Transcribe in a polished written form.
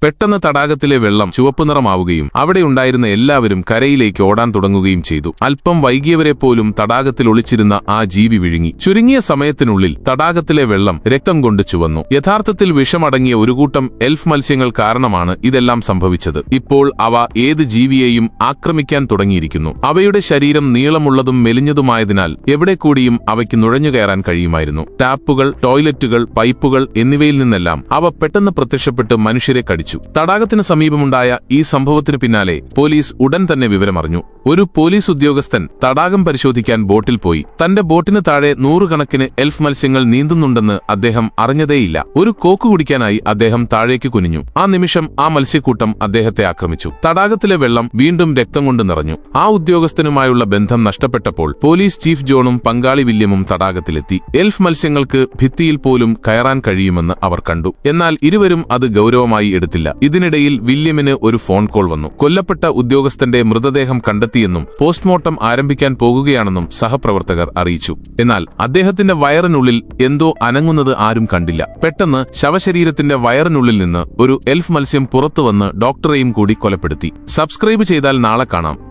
പെട്ടെന്ന് തടാകത്തിലെ വെള്ളം ചുവപ്പ് നിറമാവുകയും അവിടെയുണ്ടായിരുന്ന എല്ലാവരും കരയിലേക്ക് ഓടാൻ തുടങ്ങുകയും ചെയ്തു. അല്പം വൈകിയവരെ പോലും തടാകത്തിൽ ഒളിച്ചിരുന്ന ആ ജീവി വിഴുങ്ങി. ചുരുങ്ങിയ സമയത്തിനുള്ളിൽ തടാകത്തിലെ വെള്ളം രക്തം കൊണ്ട് ചുവന്നു. യഥാർത്ഥത്തിൽ വിഷമടങ്ങിയ ഒരു കൂട്ടം എൽഫ് മത്സ്യങ്ങൾ കാരണമാണ് ഇതെല്ലാം സംഭവിച്ചത്. ഇപ്പോൾ അവ ഏത് ജീവിയെയും ആക്രമിക്കാൻ തുടങ്ങിയിരിക്കുന്നു. അവയുടെ ശരീരം നീളമുള്ളതും മെലിഞ്ഞതുമായതിനാൽ എവിടെ കൂടിയും അവയ്ക്ക് നുഴഞ്ഞുകയറാൻ കഴിയുമായിരുന്നു. ടാപ്പുകൾ, ടോയ്ലറ്റുകൾ, പൈപ്പുകൾ എന്നിവയിൽ നിന്നെല്ലാം അവ പെട്ടെന്ന് പ്രത്യക്ഷപ്പെട്ട് മനുഷ്യരെ കടിച്ചു. തടാകത്തിന് സമീപമുണ്ടായ ഈ സംഭവത്തിനു പിന്നാലെ പോലീസ് ഉടൻ തന്നെ വിവരമറിഞ്ഞു. ഒരു പോലീസ് ഉദ്യോഗസ്ഥൻ തടാകം പരിശോധിക്കാൻ ബോട്ടിൽ പോയി. തന്റെ ബോട്ടിന് താഴെ നൂറുകണക്കിന് എൽഫ് മത്സ്യങ്ങൾ നീന്തുന്നുണ്ടെന്ന് അദ്ദേഹം അറിഞ്ഞതേയില്ല. ഒരു കോക്ക് കുടിക്കാനായി അദ്ദേഹം താഴേക്ക് കുനിഞ്ഞു. ആ നിമിഷം ആ മത്സ്യക്കൂട്ടം അദ്ദേഹത്തെ ആക്രമിച്ചു. തടാകത്തിലെ വെള്ളം വീണ്ടും രക്തം കൊണ്ട് നിറഞ്ഞു. ആ ഉദ്യോഗസ്ഥനുമായുള്ള ബന്ധം നഷ്ടപ്പെട്ടപ്പോൾ പോലീസ് ചീഫ് ജോണും പങ്കാളി വില്യമും തടാകത്തിലെത്തി. എൽഫ് മത്സ്യങ്ങൾക്ക് ഭിത്തിയിൽ പോലും കയറാൻ കഴിയുമെന്ന് അവർ കണ്ടു. എന്നാൽ ഇരുവരും അത് ഗൗരവമായി എടുത്തില്ല. ഇതിനിടയിൽ വില്യമിന് ഒരു ഫോൺ കോൾ വന്നു. കൊല്ലപ്പെട്ട ഉദ്യോഗസ്ഥന്റെ മൃതദേഹം കണ്ടെത്തിയെന്നും പോസ്റ്റ്മോർട്ടം ആരംഭിക്കാൻ പോകുകയാണെന്നും സഹപ്രവർത്തകർ അറിയിച്ചു. എന്നാൽ അദ്ദേഹത്തിന്റെ വയറിനുള്ളിൽ എന്തോ അനങ്ങുന്നത് ആരും കണ്ടില്ല. പെട്ടെന്ന് ശവശരീരത്തിന്റെ വയറിനുള്ളിൽ നിന്ന് ഒരു എൽഫ് മത്സ്യം പുറത്തുവന്ന് ഡോക്ടറെയും കൂടി കൊലപ്പെടുത്തി. സബ്സ്ക്രൈബ് ചെയ്താൽ നാളെ കാണാം.